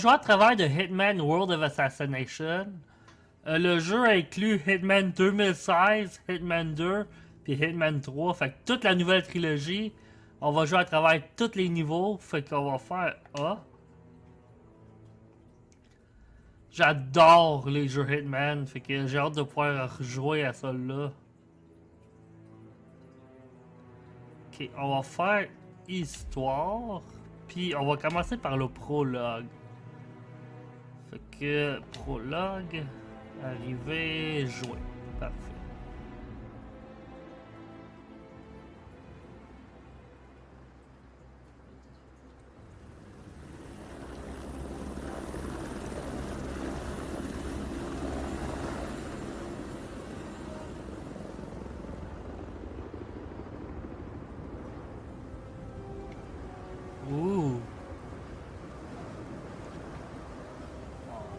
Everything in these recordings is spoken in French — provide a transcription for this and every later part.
jouer à travers de Hitman World of Assassination. Le jeu inclut Hitman 2016, Hitman 2, puis Hitman 3. Fait que toute la nouvelle trilogie, on va jouer à travers tous les niveaux. Fait qu'on va faire A. J'adore les jeux Hitman, fait que j'ai hâte de pouvoir rejouer à ça là. Ok, on va faire histoire, puis on va commencer par le prologue. Fait que prologue, arriver, jouer. Parfait. Ouh.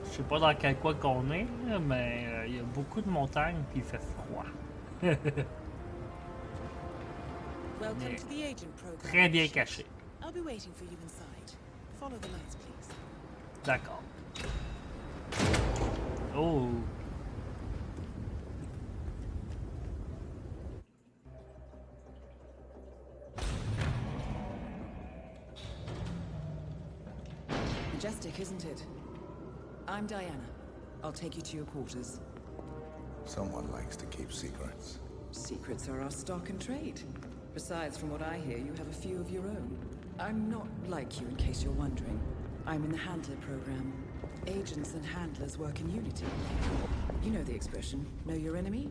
Je sais pas dans quel coin qu'on est, là, mais il y a beaucoup de montagnes puis il fait froid. Welcome to the agent program. Très bien caché. I'll be waiting for you inside. Follow the lights, please. D'accord. Oh. Majestic, isn't it? I'm Diana. I'll take you to your quarters. Someone likes to keep secrets. Secrets are our stock and trade. Besides, from what I hear, you have a few of your own. I'm not like you, in case you're wondering. I'm in the Handler program. Agents and handlers work in unity. You know the expression, know your enemy?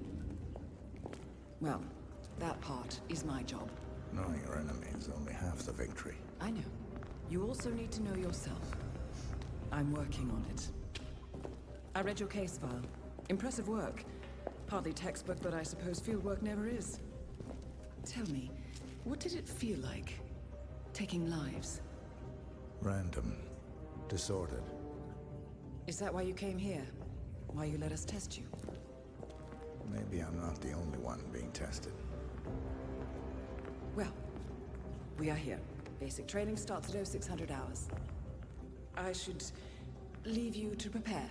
Well, that part is my job. Knowing your enemy is only half the victory. I know. You also need to know yourself. I'm working on it. I read your case file. Impressive work. Partly textbook, but I suppose fieldwork never is. Tell me, what did it feel like? Taking lives? Random. Disordered. Is that why you came here? Why you let us test you? Maybe I'm not the only one being tested. Well, we are here. Basic training starts at 0600 hours. I should leave you to prepare.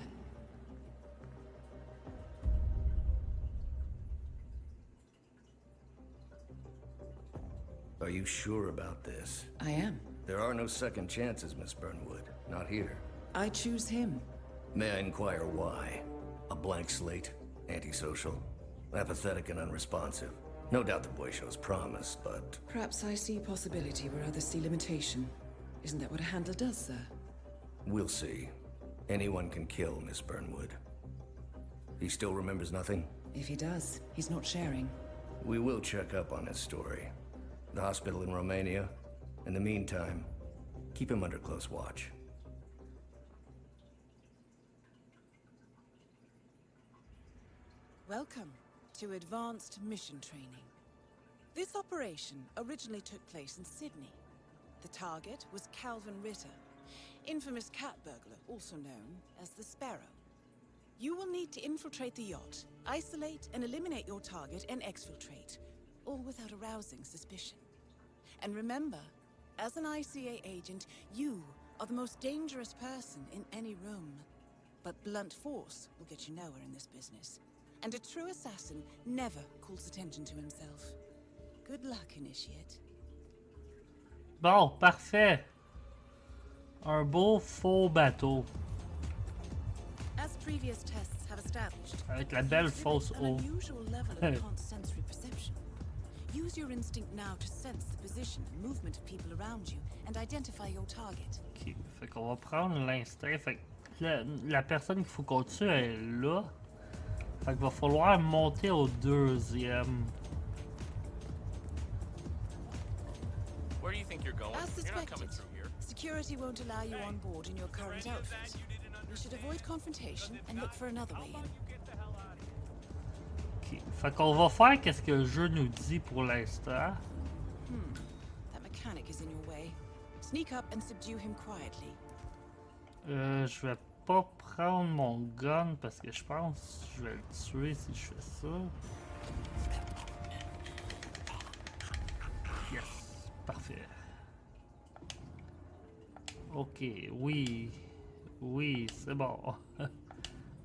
Are you sure about this? I am. There are no second chances, Miss Burnwood. Not here. I choose him. May I inquire why? A blank slate? Antisocial? Apathetic and unresponsive? No doubt the boy shows promise, but... Perhaps I see possibility where others see limitation. Isn't that what a handler does, sir? We'll see. Anyone can kill Miss Burnwood. He still remembers nothing? If he does, he's not sharing. We will check up on his story. The hospital in Romania. In the meantime, keep him under close watch. Welcome to Advanced Mission Training. This operation originally took place in Sydney. The target was Calvin Ritter, infamous cat burglar, also known as the Sparrow. You will need to infiltrate the yacht, isolate and eliminate your target, and exfiltrate, all without arousing suspicion. And remember, as an ICA agent, you are the most dangerous person in any room. But blunt force will get you nowhere in this business. And a true assassin never calls attention to himself. Good luck, Initiate. Bon, parfait. Un beau faux bateau. As previous tests have established, Avec la belle you fausse exhibit eau. an unusual level of enhanced sensory perception. Use your instinct now to sense the position and movement of people around you and identify your target. Ok, fait qu'on va prendre l'instinct. Fait que la personne qu'il faut qu'on tue est là. Fait qu'il va falloir monter au deuxième. Where do you think you're going? As You're not coming suspected, through here. security won't allow you on board in your current outfit. You should avoid confrontation and look for another way in. Ok, fait qu'on va faire qu'est-ce que le jeu nous dit pour l'instant. That mechanic is in your way. Sneak up and subdue him quietly. Je vais pas prendre mon gun parce que je pense que je vais le tuer si je fais ça. Yes, parfait. Ok, oui. Oui, c'est bon.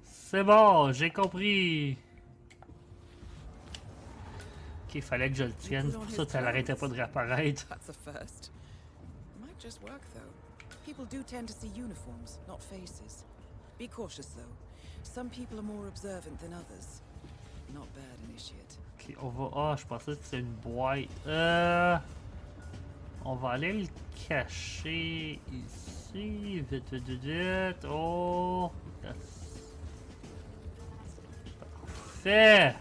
C'est bon, j'ai compris. Ok, fallait que je le tienne, pour ça ça l'arrêtait pas de réapparaître. That's a first. Might just work though. People do tend to see uniforms, not faces. Be cautious though. Some people are more observant than others. Not bad, initiate. Ok, on va... Ah, je pensais que c'était une boîte. On va aller le cacher ici. Vite, vite, vite, vite. Oh, yes. Parfait.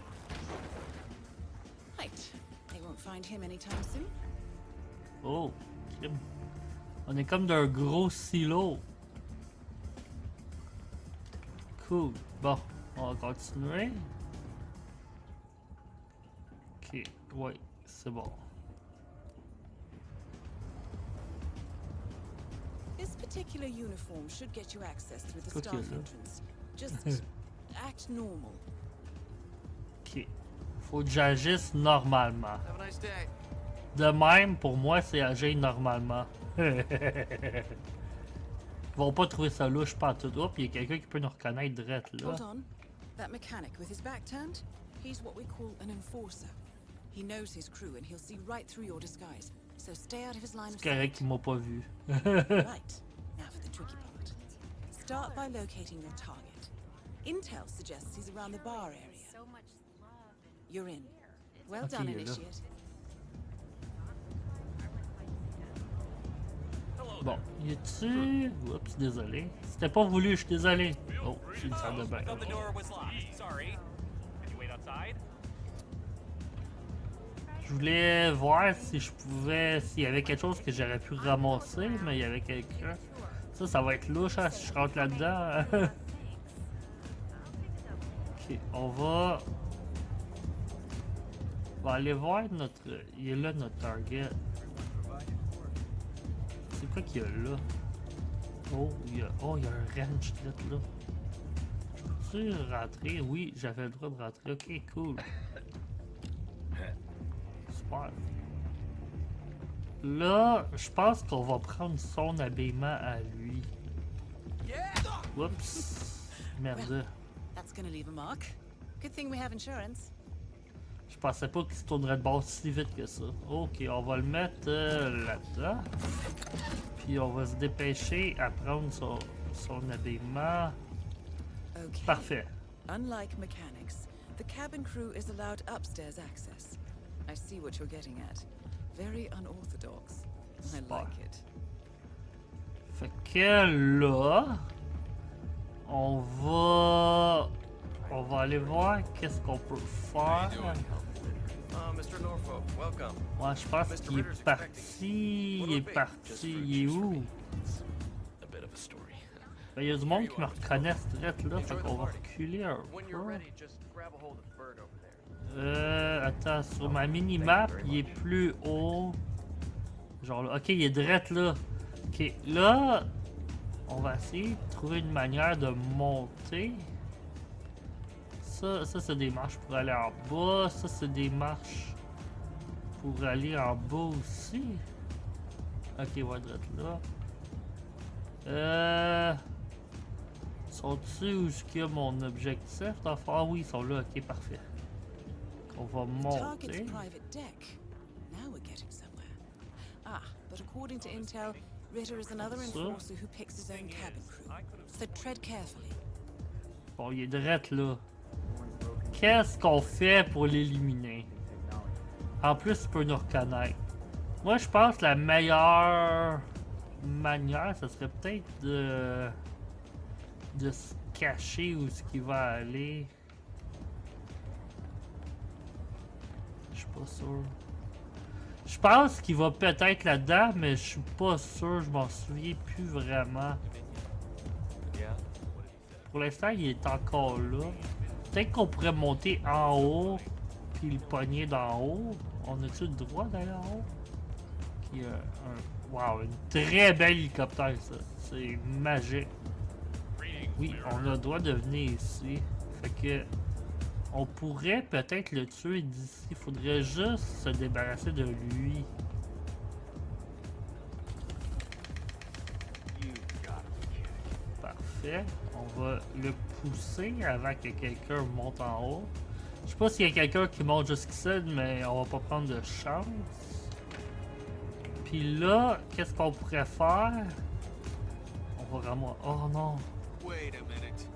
Right. They won't find him anytime soon. Oh, crime. On est comme d'un gros silo. Cool. Bon, on va continuer. Ok, ouais, c'est bon. This particular uniform should get you access through the Okay, staff so- entrance. Just act normal. Ok. Faut que j'agisse normalement. Have a nice day. De même, pour moi, c'est agir normalement. Ils vont pas trouver ça louche partout. Oh, puis il y a quelqu'un qui peut nous reconnaître direct là. Hold on. That mechanic with his back turned? He's what we call an enforcer. He knows his crew and he'll see right through your disguise. So stay out of his line of C'est correct sight. qu'il m'a pas vu. Right. Now for the tricky part. Start by locating your target. Intel suggests he's around the bar area. So much love and You're in. Well Okay, done, you're done. Initiate. Hello Bon, there. y a-tu... Oups, désolé. C'était pas voulu, je suis désolé. Oh, c'est une salle de bain. I thought the door was locked. Sorry. Can you wait outside? Je voulais voir si je pouvais... S'il y avait quelque chose que j'aurais pu ramasser, mais il y avait quelqu'un. Ça va être louche hein, si je rentre là-dedans. Ok, on va aller voir notre... Il est là notre target. C'est quoi qu'il y a là? Oh, il y a un wrench direct là. Je peux-tu rentrer? Oui, j'avais le droit de rentrer. Ok, cool. Super. Là, je pense qu'on va prendre son habillement à lui. Oups. Merde. That's gonna leave a mark. Good thing we have insurance. Je pensais pas qu'il se tournerait de bord si vite que ça. Ok, on va le mettre là-dedans. Puis on va se dépêcher à prendre son habillement. Okay. Parfait. Unlike mechanics, the cabin crew is allowed upstairs access. I see what you're getting at. Very unorthodox. I Super. like it. Fait que là, on va aller voir qu'est-ce qu'on peut faire. Mr. Norfolk, welcome. Ouais, je pense qu'il est parti. Il est parti. Il est où? A bit of a story. Ben, il y a du monde qui me reconnaissent direct là, fait qu'on va reculer un When you're peu. ready, just grab a hold of the bird over there. Attends, sur ma mini-map, il est plus haut. Genre là, ok, il est direct là. Ok, là, on va essayer de trouver une manière de monter. Ça c'est des marches pour aller en bas. Ça, c'est des marches pour aller en bas aussi. Ok, ouais, direct là. Sont-ils où est-ce qu'il y a mon objectif? Ah oui, ils sont là, ok, parfait. On va Target's monter. private deck. Now we're getting somewhere. Ah, but according to Intel, Ritter is another enforcer who picks his own cabin crew. So tread carefully. Bon, il est direct là. Qu'est-ce qu'on fait pour l'éliminer? En plus, il peut nous reconnaître. Moi, je pense que la meilleure manière, ça serait peut-être de se cacher où ce qu'il va aller. Je suis pas sûr. Je pense qu'il va peut-être là-dedans, mais je suis pas sûr, je m'en souviens plus vraiment. Yeah. Pour l'instant, il est encore là. Peut-être qu'on pourrait monter en haut, puis le pogner d'en haut. On a-tu le droit d'aller en haut? Qui a wow, une très belle hélicoptère, ça. C'est magique. Oui, on a le droit de venir ici. Fait que on pourrait peut-être le tuer d'ici. Il faudrait juste se débarrasser de lui. Parfait. On va le pousser avant que quelqu'un monte en haut. Je sais pas s'il y a quelqu'un qui monte jusqu'ici, mais on va pas prendre de chance. Puis là, qu'est-ce qu'on pourrait faire? On va ramasser... Oh non! Wait a minute.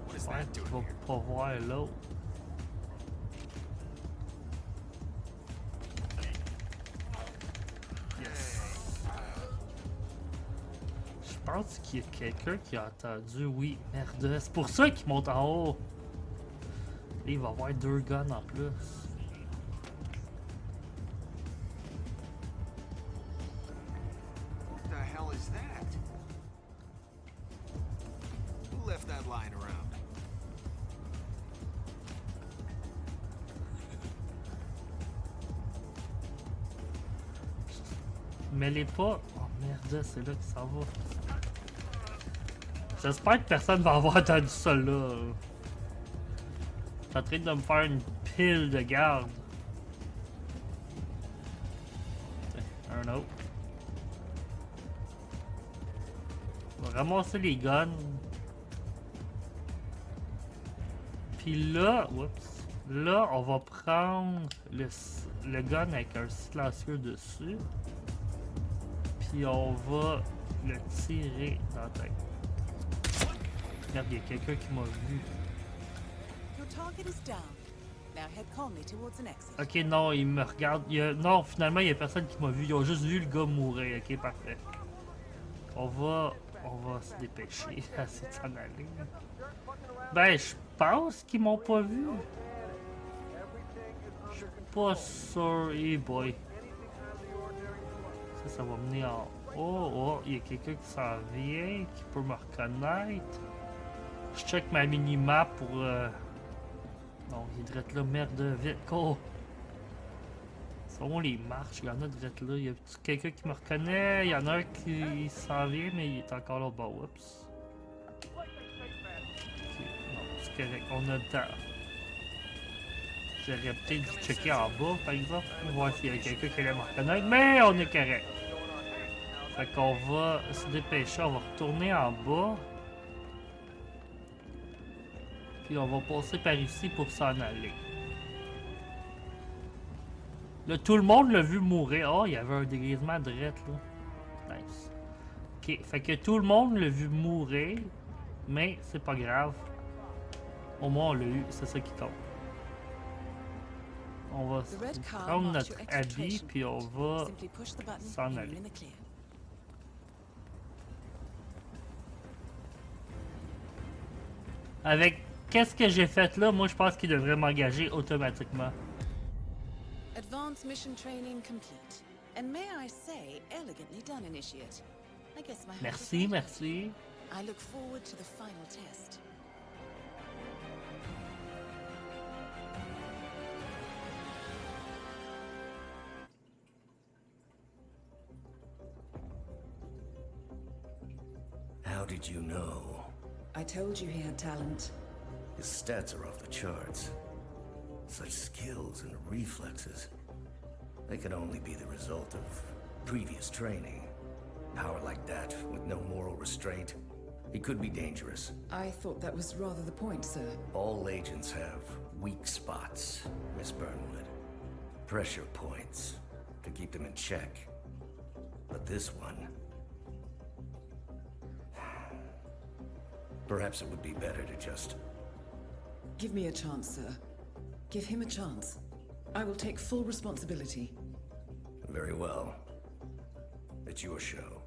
What is Ouais, that tu doing vas here? pas voir l'autre. Yes. Je pense qu'il y a quelqu'un qui a entendu, oui, merde, c'est pour ça qu'il monte en haut. Et il va avoir 2 guns en plus. What the hell is that? Who left that lying around? Mais les pas. Oh merde, c'est là que ça va. J'espère que personne va avoir entendu ça là. Je suis en train de me faire une pile de garde. Tiens, un autre. On va ramasser les guns. Puis là, oups, là on va prendre le gun avec un silencieux dessus. Puis on va le tirer dans la tête. Regarde, il y a quelqu'un qui m'a vu. Your target is down. Now head calmly towards an exit. Ok, non, il me regarde. Non, finalement, il y a personne qui m'a vu. Ils ont juste vu le gars mourir. Ok, parfait. On va se dépêcher. Essayer de s'en aller. Ben, je pense qu'ils m'ont pas vu. Je suis pas sûr. Hey boy. Ça va mener en haut. Oh, il y a quelqu'un qui s'en vient, qui peut me reconnaître. Je check ma minimap pour... Non, il est direct là, merde, vite, cours! Sont où les marches? Il y en a direct là. Il y a quelqu'un qui me reconnaît. Il y en a un qui s'en vient, mais il est encore là. Bah, oups. Ok, non, c'est correct. On a le temps. J'aurais peut-être dû checker en bas, par exemple, pour voir s'il y a quelqu'un qui allait me reconnaître. Mais on est correct. Fait qu'on va se dépêcher. On va retourner en bas. Puis on va passer par ici pour s'en aller. Là, tout le monde l'a vu mourir. Oh, il y avait un dégrisement direct là. Nice. Ok, fait que tout le monde l'a vu mourir. Mais c'est pas grave. Au moins on l'a eu, c'est ça qui compte. On va The red car prendre marks notre your habit exfiltration puis on point. va Simply push the button s'en and you're aller. in the clear. Avec qu'est-ce que j'ai fait là, moi je pense qu'il devrait m'engager automatiquement. Advanced mission training complete. And may I say, elegantly done, Initiate. I guess my hand is Merci, up. merci. I look forward to the final test. How did you know? I told you he had talent. His stats are off the charts. Such skills and reflexes. They could only be the result of previous training. Power like that, with no moral restraint, he could be dangerous. I thought that was rather the point, sir. All agents have weak spots, Miss Burnwood. Pressure points to keep them in check. But this one... Perhaps it would be better to just... Give me a chance, sir. Give him a chance. I will take full responsibility. Very well. It's your show.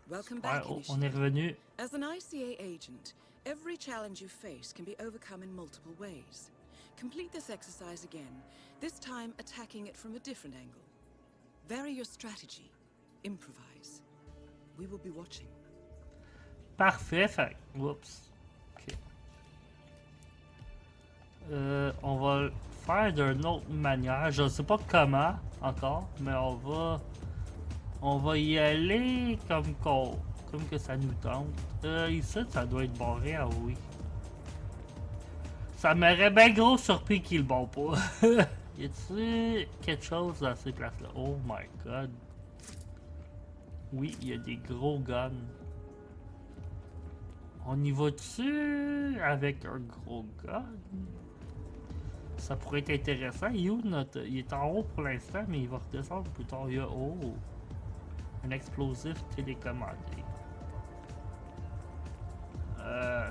Welcome Ouais, back, oh, Initiate. on est revenu. As an ICA agent, every challenge you face can be overcome in multiple ways. Complete this exercise again, this time attacking it from a different angle. Vary your strategy. Improvise. We will be watching. Parfait, fait. Oups. Ok. On va le faire d'une autre manière. Je ne sais pas comment encore, mais on va y aller comme que ça nous tente. Ici, ça doit être barré, ah oui. Ça m'aurait bien gros surpris qu'il le barre pas. Y a-t-il quelque chose dans ces places-là? Oh my god. Oui, il y a des gros guns. On y va-tu avec un gros gun? Ça pourrait être intéressant. Il est en haut pour l'instant, mais il va redescendre plus tard. Il y a un explosif télécommandé.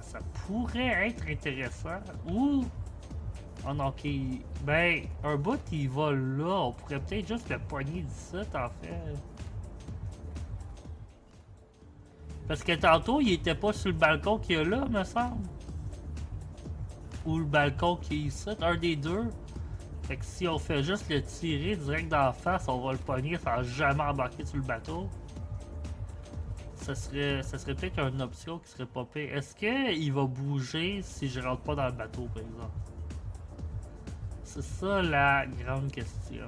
Ça pourrait être intéressant. Ou... Oh non, ok. Ben, un bout, il va là. On pourrait peut-être juste le pogner d'ici, en fait. Parce que tantôt, il était pas sur le balcon qu'il y a là, me semble. Ou le balcon qui est ici, un des deux. Fait que si on fait juste le tirer direct dans la face, on va le pogner sans jamais embarquer sur le bateau. Ça serait peut-être une option qui serait pas pire. Est-ce qu'il va bouger si je rentre pas dans le bateau, par exemple? C'est ça la grande question.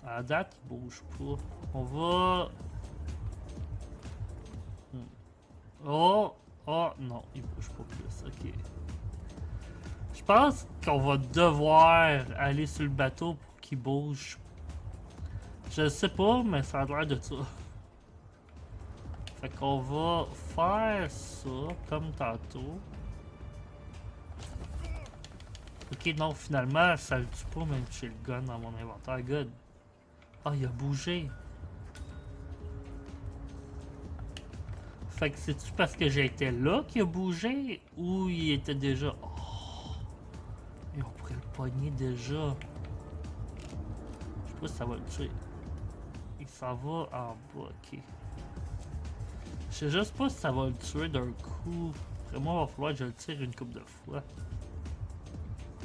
À date, il bouge pas. On va... Oh! Oh, non, il bouge pas plus. Ok. Je pense qu'on va devoir aller sur le bateau pour qu'il bouge. Je sais pas, mais ça a l'air de ça. Fait qu'on va faire ça comme tantôt. Ok, non, finalement, ça le tue pas même si j'ai le gun dans mon inventaire. Good. Ah, il a bougé. Fait que c'est-tu parce que j'étais là qu'il a bougé ou il était déjà... Oh! Et on pourrait le pogner déjà. Je sais pas si ça va le tuer. Il s'en va en bas, ok. Je sais juste pas si ça va le tuer d'un coup. Vraiment, il va falloir que je le tire une couple de fois.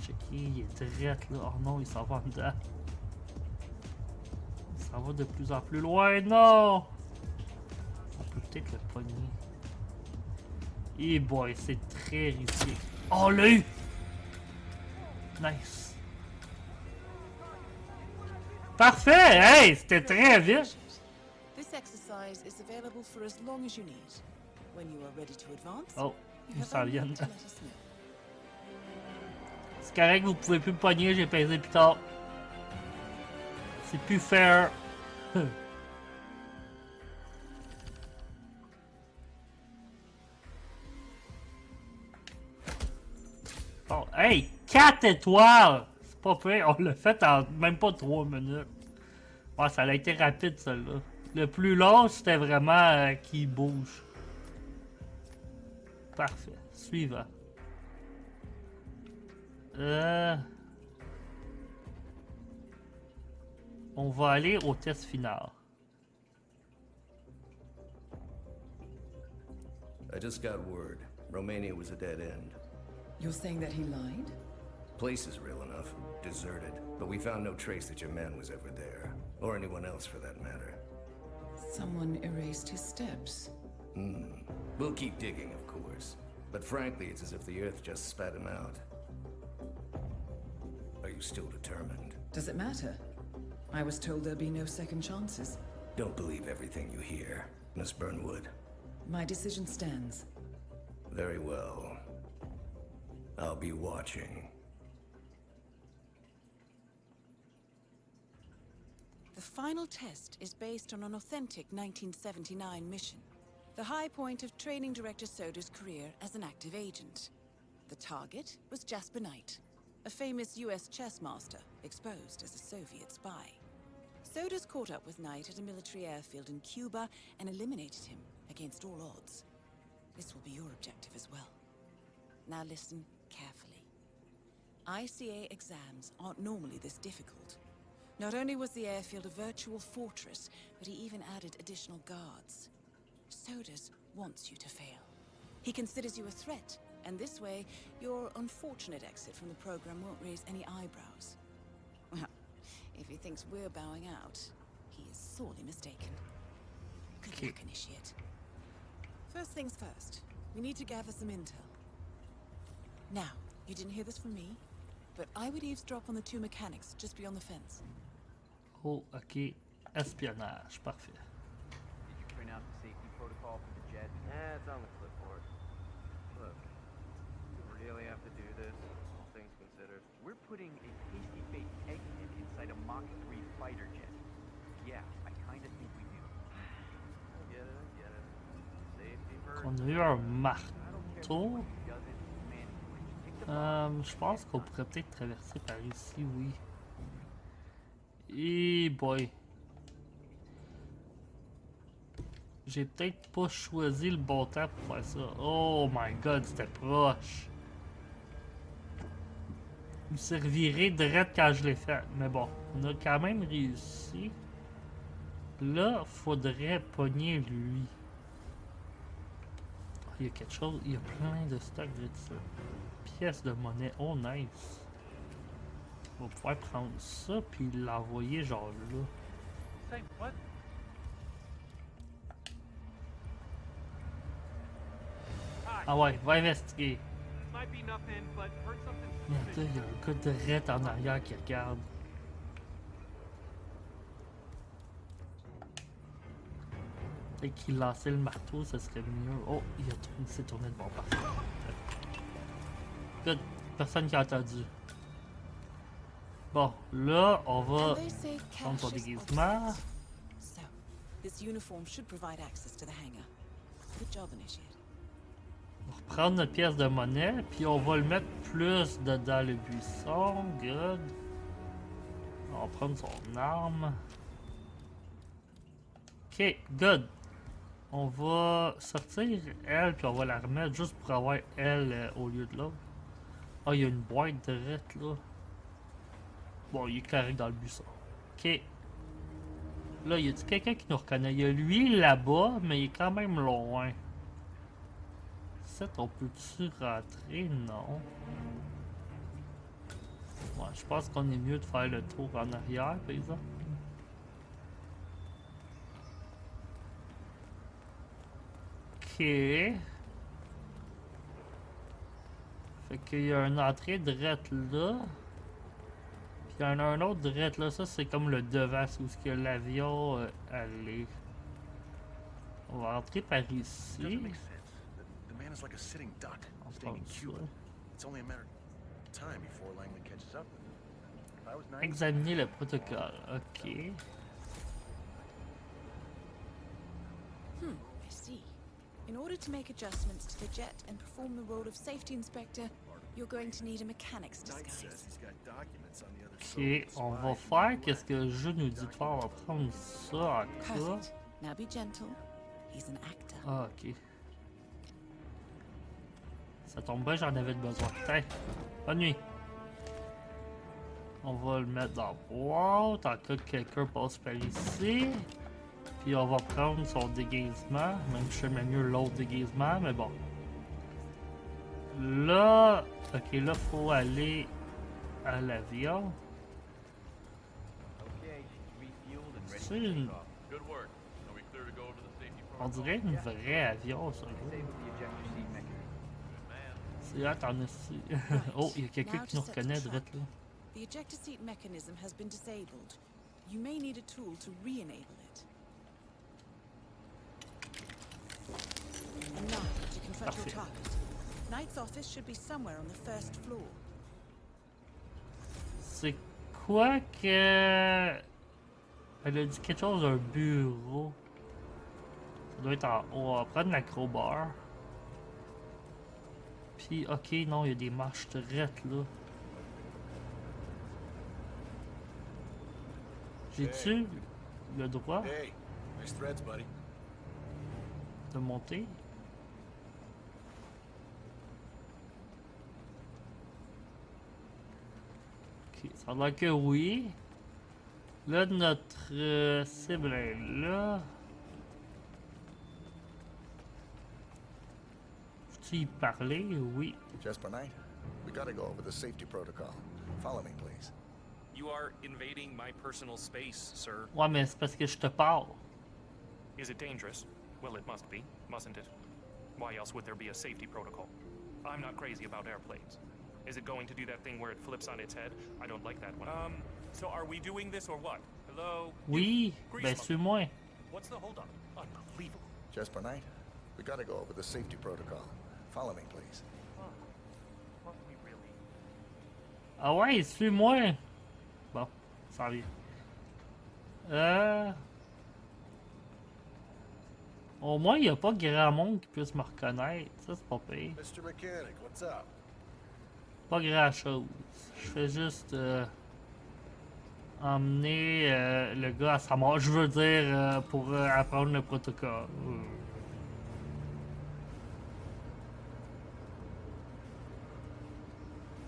Checker, il est direct là. Oh non, il s'en va en dedans. Il s'en va de plus en plus loin, non! On peut peut-être le pogner. Et boy, c'est très risqué. Oh, on l'a eu! Nice. Parfait! Hey, c'était très vite! This exercise is available for as long as you need. When you are ready to advance, Oh, you ils have s'en only viennent. to let us know. C'est correct, vous pouvez plus me pogner, j'ai pesé plus tard. C'est plus fair. Bon, hey, 4 étoiles! C'est pas pire, on l'a fait en même pas 3 minutes. Ouais, ça a été rapide, celle-là. Le plus long, c'était vraiment qu'il bouge. Parfait. Suivant. On va aller au test final. I just got word. Romania was a dead end. You're saying that he lied? Place is real enough. Deserted. But we found no trace that your man was ever there. Or anyone else for that matter. Someone erased his steps. We'll keep digging, of course. But frankly, it's as if the Earth just spat him out. Are you still determined? Does it matter? I was told there'd be no second chances. Don't believe everything you hear, Miss Burnwood. My decision stands. Very well. I'll be watching. The final test is based on an authentic 1979 mission. The high point of training Director Soda's career as an active agent. The target was Jasper Knight, a famous US chess master exposed as a Soviet spy. Soda's caught up with Knight at a military airfield in Cuba and eliminated him against all odds. This will be your objective as well. Now listen carefully. ICA exams aren't normally this difficult. Not only was the airfield a virtual fortress, but he even added additional guards. Sodas wants you to fail. He considers you a threat, and this way, your unfortunate exit from the program won't raise any eyebrows. Well, if he thinks we're bowing out, he is sorely mistaken. Good luck, Initiate. First things first, we need to gather some intel. Now, you didn't hear this from me, but I would eavesdrop on the two mechanics just beyond the fence. Oh, ok. Espionnage, parfait. Did you print out the safety protocol for the jet? It's on the clipboard. really have to do this, all things considered? We're putting a pasty-faced egghead inside a Mach 3 fighter jet. Yeah, I kinda think we do. I get it. Safety first. On a eu un I don't care marteau. what he does it, man. Take the bomb. Je pense qu'on pourrait peut-être traverser par ici, oui. Et boy. J'ai peut-être pas choisi le bon temps pour faire ça. Oh my god, c'était proche. Il servirait direct quand je l'ai fait. Mais bon, on a quand même réussi. Là, faudrait pogner lui. Oh, il y a quelque chose, il y a plein de stocks de ça. Pièces de monnaie, oh nice. On va pouvoir prendre ça puis l'envoyer genre là. Say what? Ah ouais, va investiguer. Might be nothing, but heard something Merde, il y a un gars de direct en arrière qui regarde. Peut-être qu'il lançait le marteau, ça serait mieux. Oh, il s'est tourné de bon parti. Good, personne qui a entendu. Bon, là, on va And they say prendre son cash is déguisement. obsolete. So, this uniform should provide access to the hangar. Good job, Initiate. On va reprendre notre pièce de monnaie, puis on va le mettre plus dedans le buisson. Good. On va prendre son arme. Ok, good. On va sortir elle, puis on va la remettre juste pour avoir elle au lieu de l'autre. Ah, il y a une boîte direct là. Bon, il est correct dans le buisson. Ok. Là, y a-t-il quelqu'un qui nous reconnaît? Il y a lui là-bas, mais il est quand même loin. On peut-tu rentrer? Non. Ouais, je pense qu'on est mieux de faire le tour en arrière, par exemple. Ok. Fait qu'il y a une entrée direct là. Puis il y en a un autre direct là. Ça, c'est comme le devant, c'est où est-ce que l'avion allait. On va entrer par ici. Doesn't make sense. The man is like a sitting duck, On staying in prend Cuba. ça. It's only a matter of time before Langley catches up with him. If I was 90, Examiner le protocole. Ok. I see. In order to make adjustments to the jet and perform the role of safety inspector, you're going to need a mechanic's Knight says disguise. he's got documents on the other Ok, side. on va faire qu'est-ce que le jeu nous dit de faire. On va prendre ça en cas. Perfect. Now be gentle. He's an actor. Ah, ok. Ça tombe bien, j'en avais besoin. Tiens, bonne nuit. On va le mettre dans la boîte en cas que quelqu'un passe par ici. Puis on va prendre son déguisement. Même si je sais même mieux l'autre déguisement, mais bon. Là, ok, là, faut aller à l'avion. Okay, she's refueled and ready C'est to une... take off. Good work. Are we clear to go over the safety On protocol? dirait une vraie avion, ça. Disable the ejector seat mechanism. Man. C'est hâte en ici. Oh, il y a quelqu'un qui nous reconnaît direct là. The ejector seat mechanism has been disabled. You may need a tool to re-enable it. And now, to confront your Parfait. target. Knight's office should be somewhere on the first floor. C'est quoi que... Elle a dit quelque chose d'un bureau. Ça doit être en haut. On va prendre la crowbar. Puis, ok, non, il y a des marches directes là. J'ai-tu le droit Hey, nice threads, buddy. de monter? Ok, ça a l'air que oui. Là, notre cible est là. Faut-tu y parler? Oui. Jasper Knight, we gotta go over the safety protocol. Follow me, please. You are invading my personal space, sir. Ouais, mais c'est parce que je te parle. Is it dangerous? Well, it must be, mustn't it? Why else would there be a safety protocol? I'm not crazy about airplanes. Is it going to do that thing where it flips on its head? I don't like that one. So are we doing this or what? Hello? Oui, ben suis-moi. What's the holdup? Unbelievable. Jasper Knight, we gotta go over the safety protocol. Follow me, please. Ah ouais, suis-moi! Bon, ça vient. Au moins, il n'y a pas grand monde qui puisse me reconnaître. Ça, c'est pas pire. Mr. Mechanic, what's up? Pas grand chose. Je fais juste emmener le gars à sa mort. Je veux dire, pour apprendre le protocole.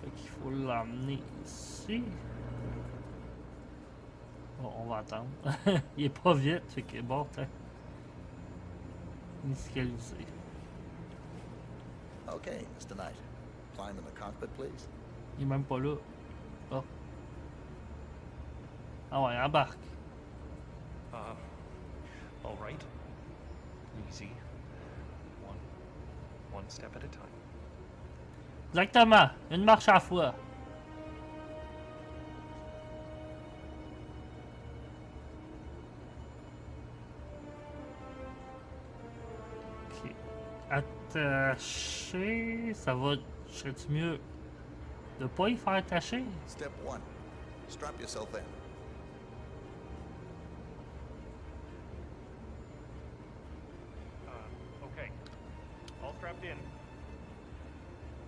Fait qu'il faut l'emmener ici. Bon, on va attendre. Il est pas vite, fait que bon, t'as. Initialiser. Okay, Mr. Knight. Climb in the cockpit, please. Il est même pas là. Oh. Ah ouais, embarque. All right. Easy. One step at a time. Exactement. Une marche à la fois. Ok. Attacher. Ça va. Serait-tu mieux de pas y faire attacher? Step 1. Strap yourself in. Okay. All strapped in.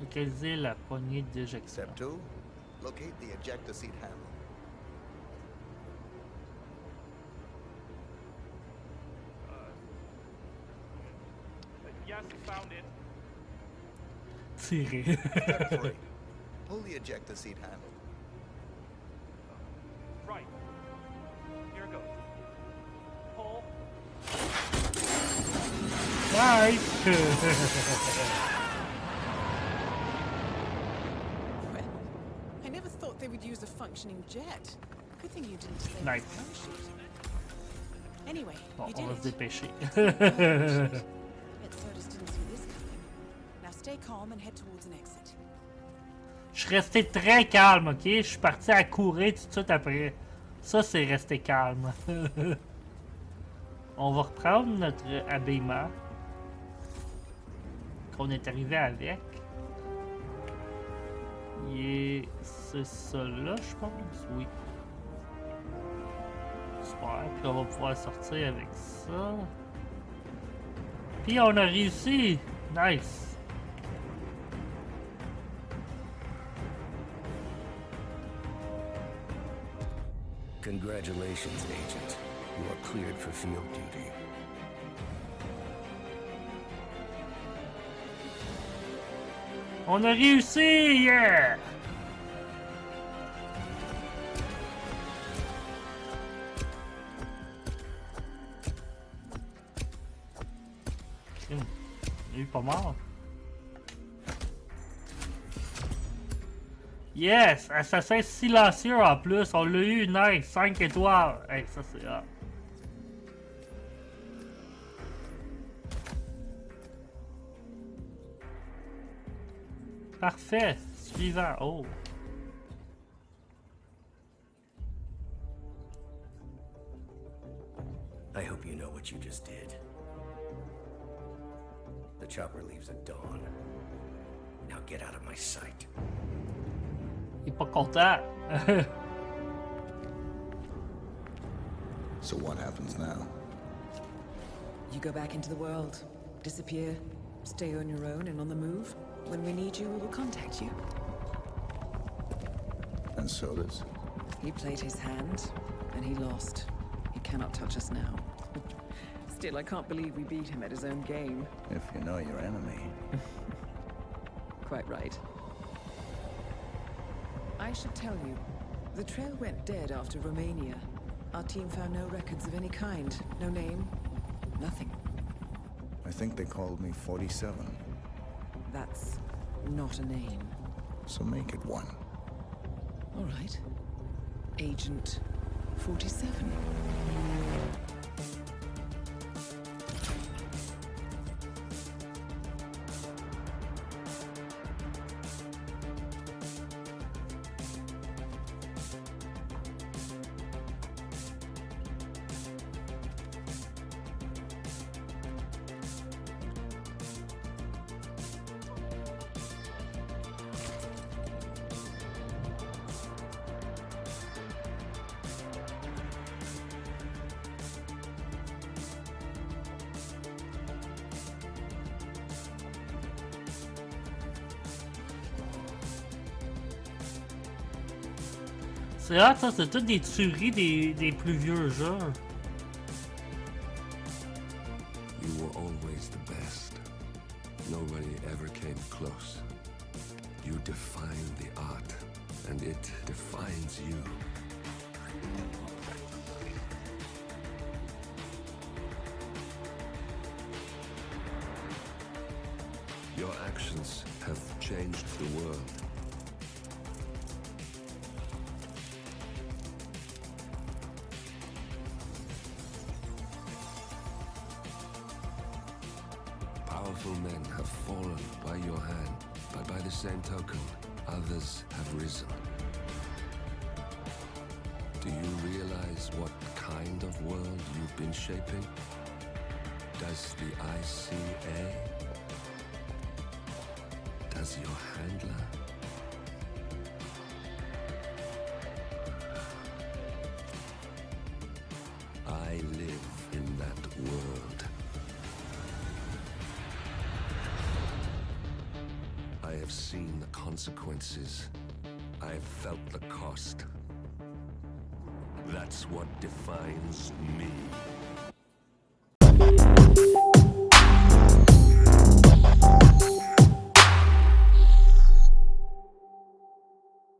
Localiser la poignée d'éjection. Step 2. Locate the ejector seat handle. Yes, found it. Tirer. Step 3. Pull the ejector seat handle. Right. Here it goes. Pull. Nice. I never thought they would use a functioning jet. Good thing you didn't stay Nice. with the parachute. Anyway, Bon, you on did va se it. dépêcher. Bet Sodas didn't see this coming. Now stay calm and head towards an exit. Je suis resté très calme, ok? Je suis parti à courir tout de suite après. Ça, c'est rester calme. On va reprendre notre habillement qu'on est arrivé avec. C'est ça là, je pense. Oui. Super. Puis on va pouvoir sortir avec ça. Puis on a réussi. Nice. Congratulations, Agent. You are cleared for field duty. On a réussi! Yeah! Il est pas mort. Yes! Assassin silencieux en plus. On l'a eu, nice! 5 étoiles. Hey, ça c'est hot. Parfait. Suivant. Oh. I hope you know what you just did. The chopper leaves at dawn. Now get out of my sight. Il est pas content. So what happens now? You go back into the world, disappear, stay on your own and on the move. When we need you, we will contact you. And Sodas? He played his hand, and he lost. He cannot touch us now. Still, I can't believe we beat him at his own game. If you know your enemy. Quite right. I should tell you, the trail went dead after Romania. Our team found no records of any kind. No name. Nothing. I think they called me 47. That's not a name. So make it one. All right. Agent 47. C'est hot, ça, c'est toutes des tueries des plus vieux jeux. You were always the best. Nobody ever came close. You define the art, and it defines you. Your actions have changed the world. Powerful men have fallen by your hand, but by the same token, others have risen. Do you realize what kind of world you've been shaping? Does the ICA? Does your handler? I live in that world. I have seen the consequences. I have felt the cost. That's what defines me.